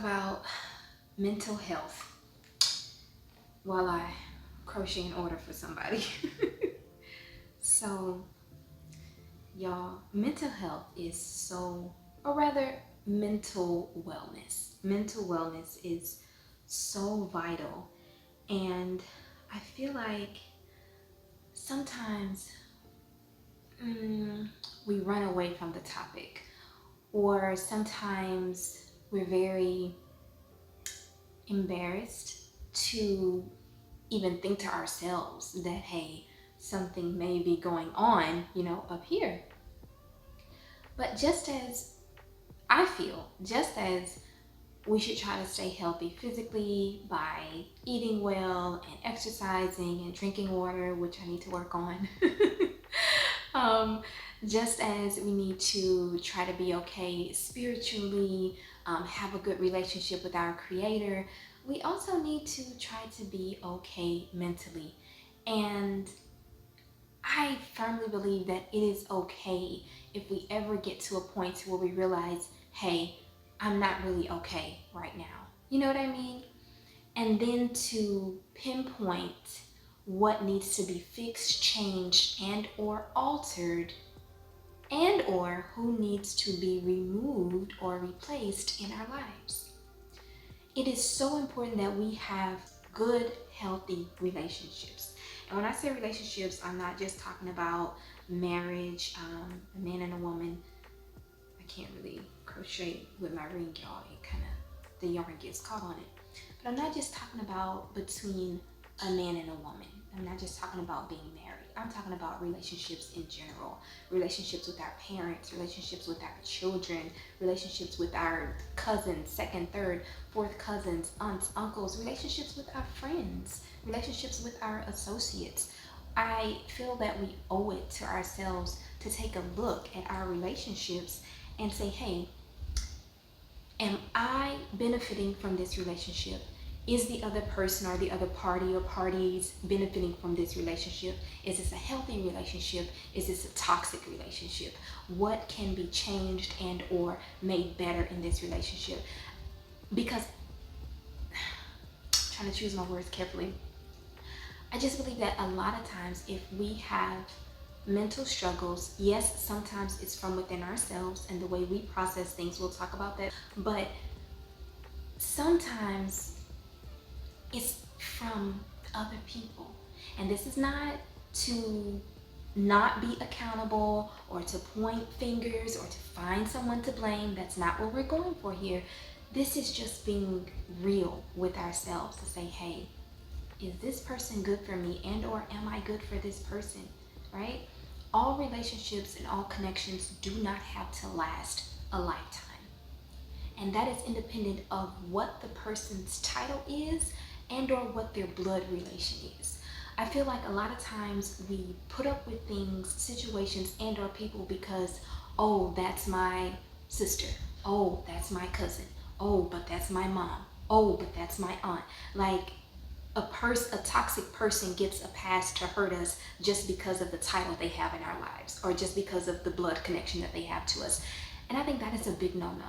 about mental health while I crochet an order for somebody. So, y'all, mental health is or rather, mental wellness. Mental wellness is so vital. And I feel like sometimes we run away from the topic, or sometimes we're very embarrassed to even think to ourselves that, hey, something may be going on, up here. But just as we should try to stay healthy physically by eating well and exercising and drinking water, which I need to work on. Just as we need to try to be okay spiritually, have a good relationship with our Creator, we also need to try to be okay mentally. And I firmly believe that it is okay if we ever get to a point where we realize, hey, I'm not really okay right now. You know what I mean? And then to pinpoint what needs to be fixed, changed, and or altered, and or who needs to be removed or replaced in our lives. It is so important that we have good, healthy relationships. And when I say relationships, I'm not just talking about marriage, a man and a woman. I can't really crochet with my ring, y'all. The yarn gets caught on it. But I'm not just talking about between a man and a woman. I'm not just talking about being married. I'm talking about relationships in general. Relationships with our parents, relationships with our children, relationships with our cousins, second, third, fourth cousins, aunts, uncles, relationships with our friends, relationships with our associates. I feel that we owe it to ourselves to take a look at our relationships and say, hey, am I benefiting from this relationship? Is the other person or the other party or parties benefiting from this relationship? Is this a healthy relationship? Is this a toxic relationship? What can be changed and or made better in this relationship? Because, I'm trying to choose my words carefully, I just believe that a lot of times if we have mental struggles, yes, sometimes it's from within ourselves and the way we process things, we'll talk about that, but sometimes it's from other people. And this is not to not be accountable or to point fingers or to find someone to blame. That's not what we're going for here. This is just being real with ourselves to say, hey, is this person good for me, and or am I good for this person, right? All relationships and all connections do not have to last a lifetime. And that is independent of what the person's title is and or what their blood relation is. I feel like a lot of times we put up with things, situations, and or people because, oh, that's my sister. Oh, that's my cousin. Oh, but that's my mom. Oh, but that's my aunt. Like a toxic person gets a pass to hurt us just because of the title they have in our lives or just because of the blood connection that they have to us. And I think that is a big no-no.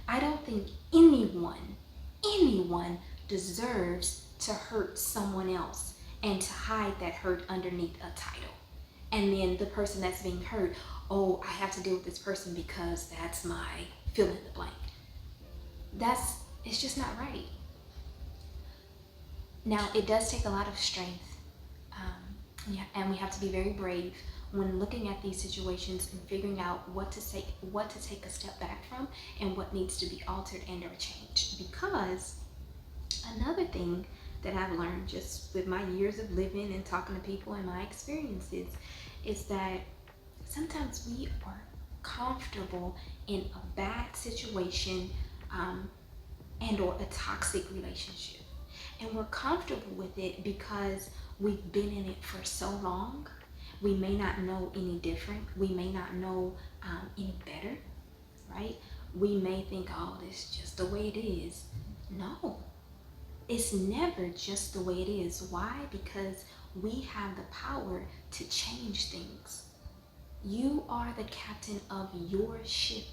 I don't think anyone deserves to hurt someone else and to hide that hurt underneath a title. And then the person that's being hurt, oh, I have to deal with this person because that's my fill in the blank. It's just not right. Now, it does take a lot of strength, and we have to be very brave when looking at these situations and figuring out what to take a step back from and what needs to be altered and or changed. Because another thing that I've learned just with my years of living and talking to people and my experiences is that sometimes we are comfortable in a bad situation and or a toxic relationship. And we're comfortable with it because we've been in it for so long. We may not know any different. We may not know any better, right? We may think, oh, this is just the way it is. No, it's never just the way it is. Why? Because we have the power to change things. You are the captain of your ship.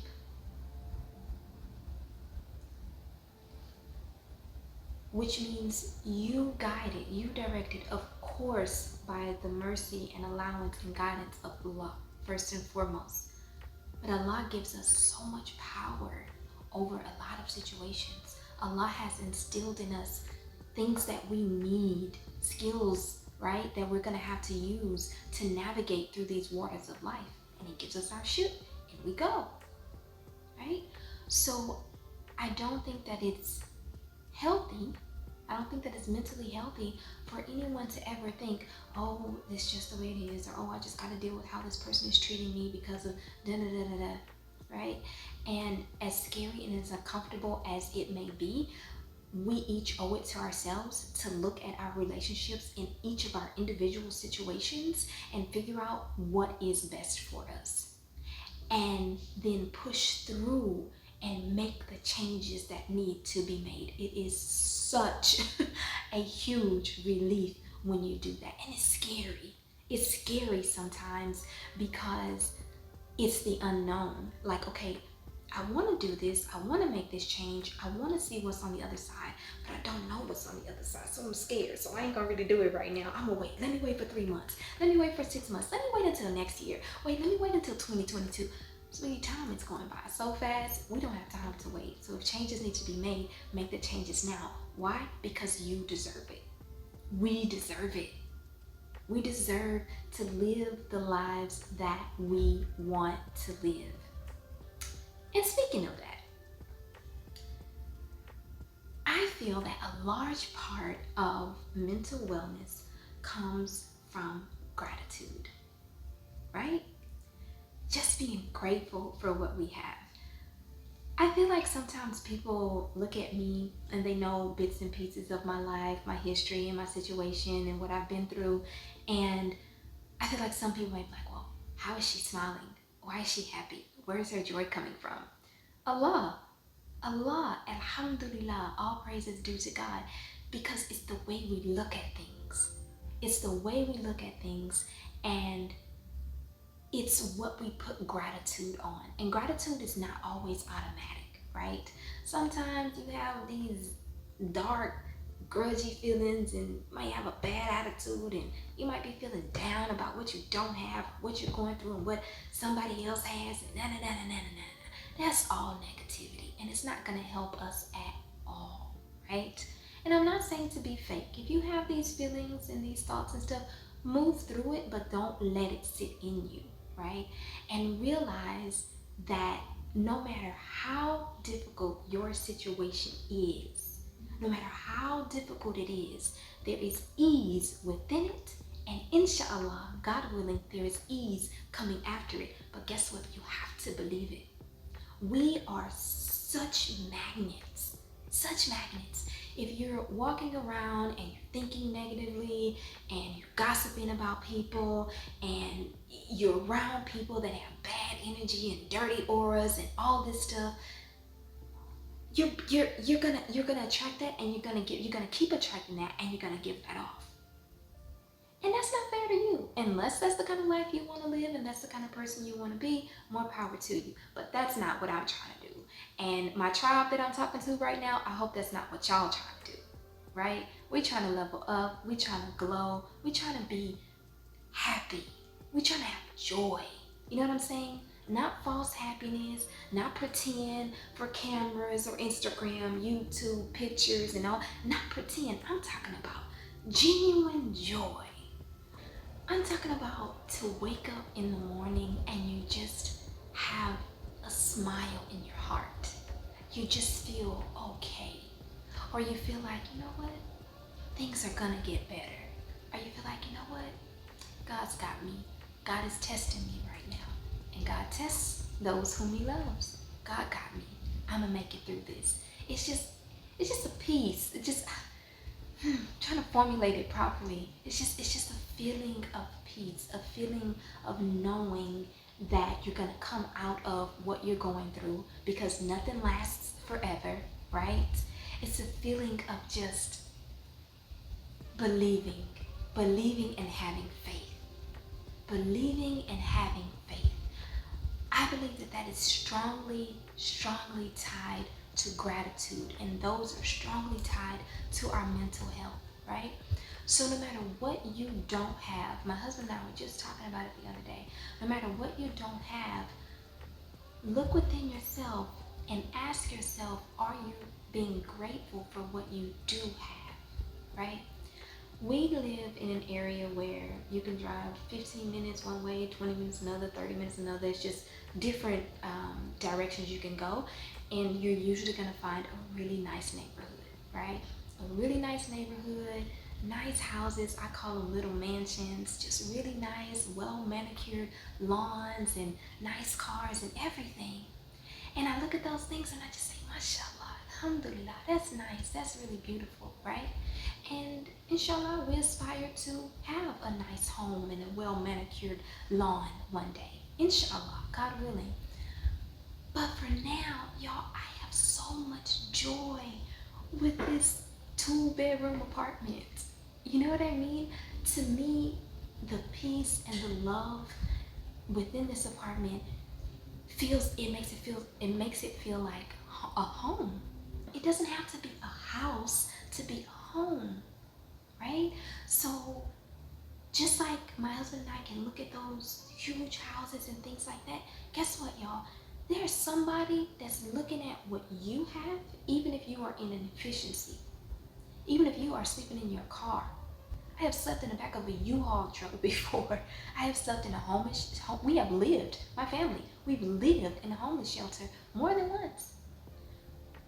which means you guided, you directed, of course, by the mercy and allowance and guidance of Allah, first and foremost. But Allah gives us so much power over a lot of situations. Allah has instilled in us things that we need, skills, right, that we're going to have to use to navigate through these waters of life. And He gives us our ship and we go, right? So I don't think that it's healthy. I don't think that it's mentally healthy for anyone to ever think, oh, this is just the way it is, or oh, I just got to deal with how this person is treating me because of da da da da da, right? And as scary and as uncomfortable as it may be, we each owe it to ourselves to look at our relationships in each of our individual situations and figure out what is best for us, and then push through and make the changes that need to be made. It is such a huge relief when you do that. And it's scary. It's scary sometimes because it's the unknown. Like, okay, I want to do this. I want to make this change. I want to see what's on the other side, but I don't know what's on the other side. So I'm scared. So I ain't going to really do it right now. I'm going to wait. Let me wait for 3 months. Let me wait for 6 months. Let me wait until next year. Wait, let me wait until 2022. Sweetie, time is going by so fast, we don't have time to wait. So if changes need to be made, make the changes now. Why? Because you deserve it. We deserve it. We deserve to live the lives that we want to live. And speaking of that, I feel that a large part of mental wellness comes from gratitude, right? Just being grateful for what we have. I feel like sometimes people look at me and they know bits and pieces of my life, my history and my situation and what I've been through. And I feel like some people might be like, well, how is she smiling? Why is she happy? Where is her joy coming from? Allah, alhamdulillah, all praise is due to God, because it's the way we look at things. It's the way we look at things, and it's what we put gratitude on. And gratitude is not always automatic, right? Sometimes you have these dark, grudgy feelings and might have a bad attitude, and you might be feeling down about what you don't have, what you're going through, and what somebody else has, and That's all negativity, and it's not going to help us at all, right? And I'm not saying to be fake. If you have these feelings and these thoughts and stuff, move through it, but don't let it sit in you, right? And realize that no matter how difficult your situation is, no matter how difficult it is, there is ease within it. And inshallah, God willing, there is ease coming after it. But guess what? You have to believe it. We are such magnets, such magnets. If you're walking around and you're thinking negatively and you're gossiping about people and you're around people that have bad energy and dirty auras and all this stuff, you're gonna attract that, and you're gonna keep attracting that, and you're gonna give that off. And that's not fair to you. Unless that's the kind of life you want to live and that's the kind of person you want to be, more power to you. But that's not what I'm trying to do. And my tribe that I'm talking to right now, I hope that's not what y'all trying to do, right? We're trying to level up. We're trying to glow. We're trying to be happy. We're trying to have joy. You know what I'm saying? Not false happiness, not pretend for cameras or Instagram, YouTube pictures and all. Not pretend. I'm talking about genuine joy. I'm talking about to wake up in the morning and you just have a smile in your heart. You just feel okay. Or you feel like, you know what? Things are gonna get better. Or you feel like, you know what? God's got me. God is testing me right now. And God tests those whom He loves. God got me. I'm gonna make it through this. It's just a peace. Trying to formulate it properly. It's just a feeling of peace, a feeling of knowing that you're gonna come out of what you're going through, because nothing lasts forever, right? It's a feeling of just believing and having faith. Believing and having faith. I believe that is strongly tied to gratitude, and those are strongly tied to our mental health, right? So no matter what you don't have, my husband and I were just talking about it the other day, no matter what you don't have, look within yourself and ask yourself, are you being grateful for what you do have, right? We live in an area where you can drive 15 minutes one way, 20 minutes another, 30 minutes another. It's just different directions you can go, and you're usually going to find a really nice neighborhood, right? A really nice neighborhood, nice houses. I call them little mansions, just really nice, well manicured lawns and nice cars and everything. And I look at those things and I just say, mashallah, alhamdulillah, that's nice, that's really beautiful, right? And inshallah, we aspire to have a nice home and a well manicured lawn one day. Inshallah, God willing. But for now, y'all, I have so much joy with this 2-bedroom apartment. You know what I mean? To me, the peace and the love within this apartment makes it feel like a home. It doesn't have to be a house to be a home, right? So just like my husband and I can look at those huge houses and things like that, guess what, y'all? There's somebody that's looking at what you have, even if you are in an efficiency, even if you are sleeping in your car. I have slept in the back of a U-Haul truck before. I have slept in a homeless, we have lived, my family, we've lived in a homeless shelter more than once.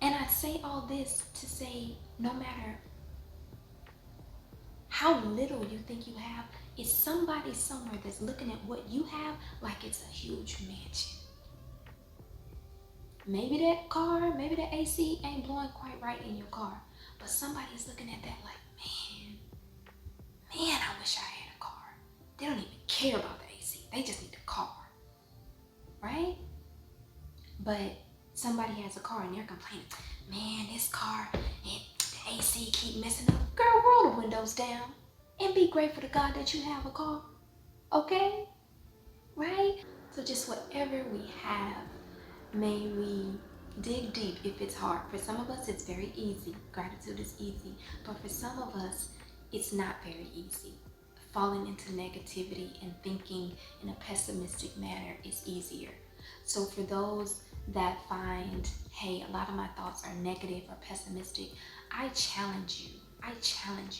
And I say all this to say, no matter how little you think you have, it's somebody somewhere that's looking at what you have like it's a huge mansion. Maybe that car, maybe the AC ain't blowing quite right in your car, but somebody's looking at that like, man, I wish I had a car. They don't even care about the AC. They just need a car, right? But somebody has a car and they're complaining, man, this car, the AC keep messing up. Girl, roll the windows down and be grateful to God that you have a car, okay? Right? So just whatever we have, may we dig deep if it's hard. For some of us, it's very easy. Gratitude is easy. But for some of us, it's not very easy. Falling into negativity and thinking in a pessimistic manner is easier. So for those that find, hey, a lot of my thoughts are negative or pessimistic, I challenge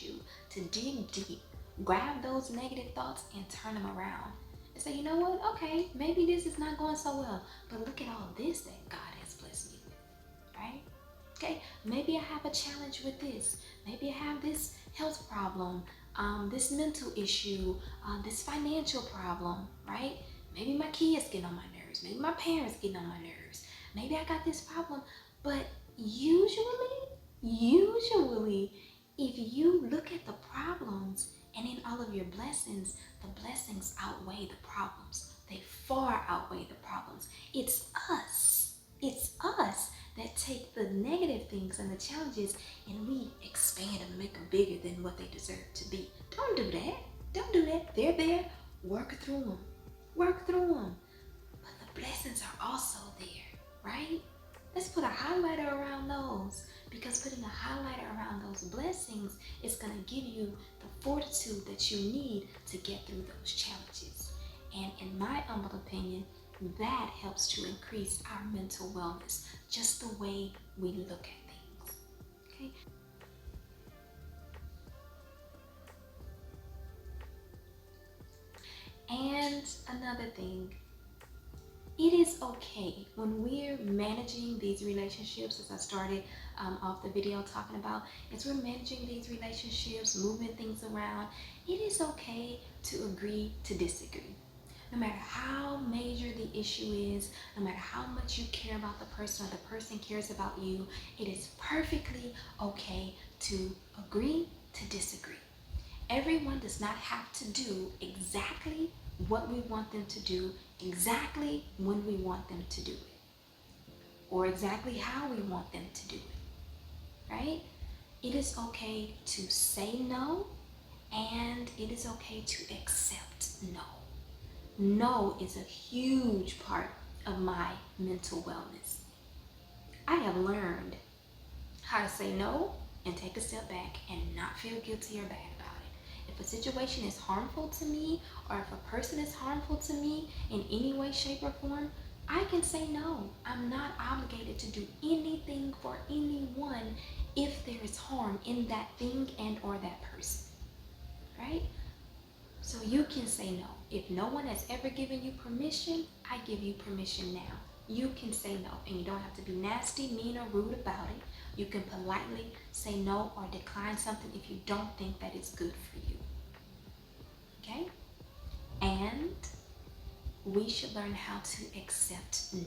you to dig deep, grab those negative thoughts and turn them around. And say, you know what? Okay, maybe this is not going so well, but look at all this that God has blessed me with, right? Okay, maybe I have a challenge with this. Maybe I have this health problem, this mental issue, this financial problem, right? Maybe my kids getting on my nerves. Maybe my parents getting on my nerves. Maybe I got this problem. But usually, if you look at the problems and in all of your blessings, the blessings outweigh the problems. They far outweigh the problems. It's us that take the negative things and the challenges and we expand them and make them bigger than what they deserve to be. Don't do that. They're there. Work through them. But the blessings are also there, right? Let's put a highlighter around those, because putting a highlighter around those blessings is going to give you the fortitude that you need to get through those challenges. And in my humble opinion, that helps to increase our mental wellness, just the way we look at things, okay? And another thing, it is okay when we're managing these relationships, as I started off the video talking about, as we're managing these relationships, moving things around, it is okay to agree to disagree. No matter how major the issue is, no matter how much you care about the person or the person cares about you, it is perfectly okay to agree to disagree. Everyone does not have to do exactly what we want them to do, exactly when we want them to do it, or exactly how we want them to do it, right? It is okay to say no, and it is okay to accept no. No is a huge part of my mental wellness. I have learned how to say no and take a step back and not feel guilty or bad about it. If a situation is harmful to me, or if a person is harmful to me in any way, shape, or form, I can say no. I'm not obligated to do anything for anyone if there is harm in that thing and or that person, right? So you can say no. If no one has ever given you permission, I give you permission now. You can say no, and you don't have to be nasty, mean, or rude about it. You can politely say no or decline something if you don't think that it's good for you. Okay? And we should learn how to accept no,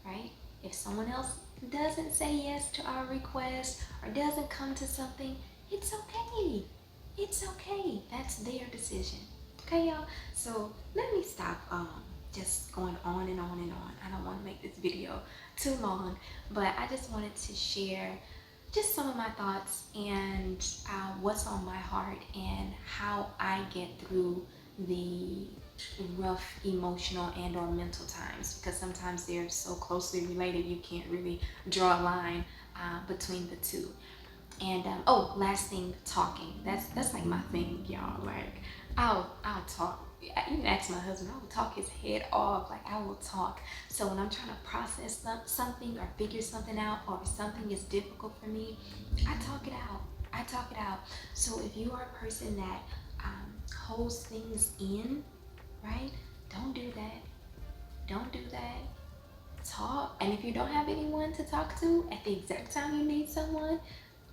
right? If someone else doesn't say yes to our request or doesn't come to something, it's okay. It's okay. That's their decision. Okay, y'all? So let me stop just going on and on and on. I don't want to make this video too long, but I just wanted to share just some of my thoughts and what's on my heart and how I get through the rough emotional and or mental times, because sometimes they're so closely related you can't really draw a line between the two. And oh, last thing, talking. That's like my thing, y'all. Like I'll talk. You can ask my husband. I will talk his head off. Like I will talk. So when I'm trying to process something or figure something out, or if something is difficult for me, I talk it out. I talk it out. So if you are a person that holds things in, right? Don't do that. Don't do that. Talk. And if you don't have anyone to talk to at the exact time you need someone,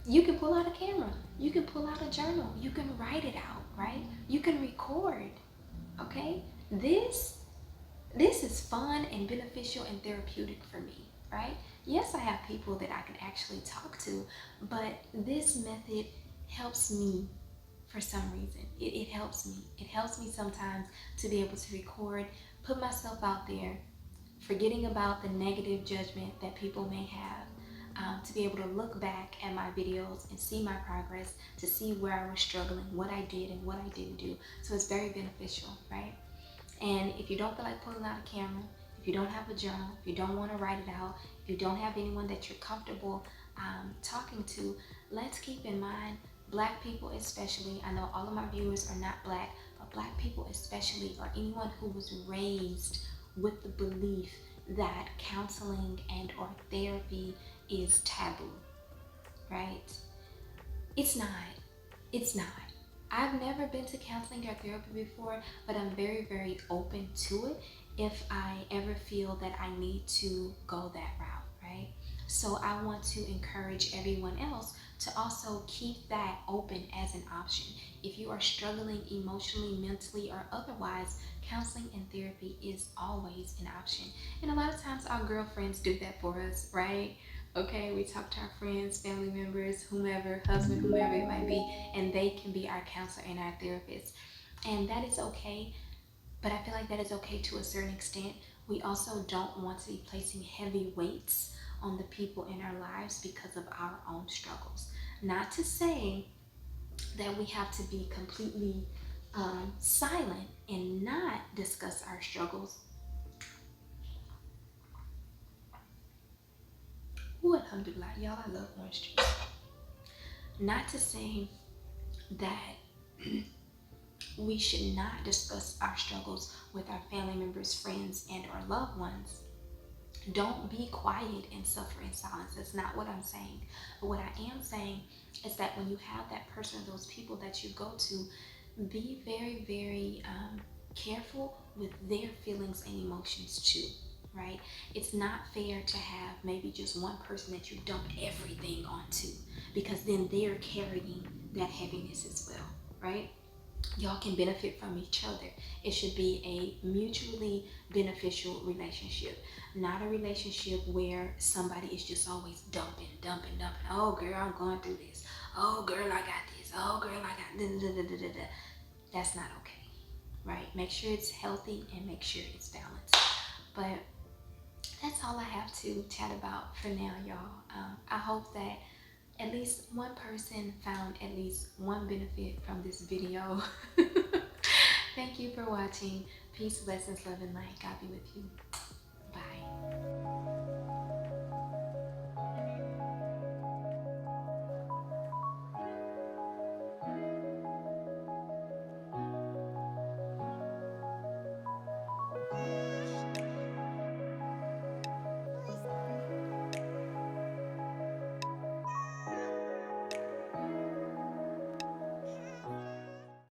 you can pull out a camera. You can pull out a journal. You can write it out, right? You can record. Okay? This is fun and beneficial and therapeutic for me, right? Yes, I have people that I can actually talk to, but this method helps me for some reason. It helps me. It helps me sometimes to be able to record, put myself out there, forgetting about the negative judgment that people may have, to be able to look back at my videos and see my progress, to see where I was struggling, what I did and what I didn't do. So it's very beneficial, right? And if you don't feel like pulling out a camera, if you don't have a journal, if you don't want to write it out, if you don't have anyone that you're comfortable talking to, let's keep in mind, Black people especially, I know all of my viewers are not Black, but Black people especially, or anyone who was raised with the belief that counseling and or therapy is taboo, right? It's not. It's not. I've never been to counseling or therapy before, but I'm very, very open to it if I ever feel that I need to go that route, right? So I want to encourage everyone else to also keep that open as an option. If you are struggling emotionally, mentally, or otherwise, counseling and therapy is always an option. And a lot of times our girlfriends do that for us, right? Okay, we talk to our friends, family members, whomever, husband, whomever it might be, and they can be our counselor and our therapist. And that is okay, but I feel like that is okay to a certain extent. We also don't want to be placing heavy weights on the people in our lives because of our own struggles. Not to say that we have to be completely silent and not discuss our struggles. Ooh, alhamdulillah, y'all, I love orange juice. Not to say that we should not discuss our struggles with our family members, friends, and our loved ones. Don't be quiet and suffer in silence. That's not what I'm saying. But what I am saying is that when you have that person or those people that you go to, be very, very careful with their feelings and emotions too, right? It's not fair to have maybe just one person that you dump everything onto, because then they're carrying that heaviness as well, right? Y'all can benefit from each other. It should be a mutually beneficial relationship, not a relationship where somebody is just always dumping. Oh girl, I'm going through this. Oh girl, I got this. Oh girl, I got da. That's not okay, right? Make sure it's healthy and make sure it's balanced. But that's all I have to chat about for now, y'all. I hope that at least one person found at least one benefit from this video. Thank you for watching. Peace, blessings, love, and light. God be with you.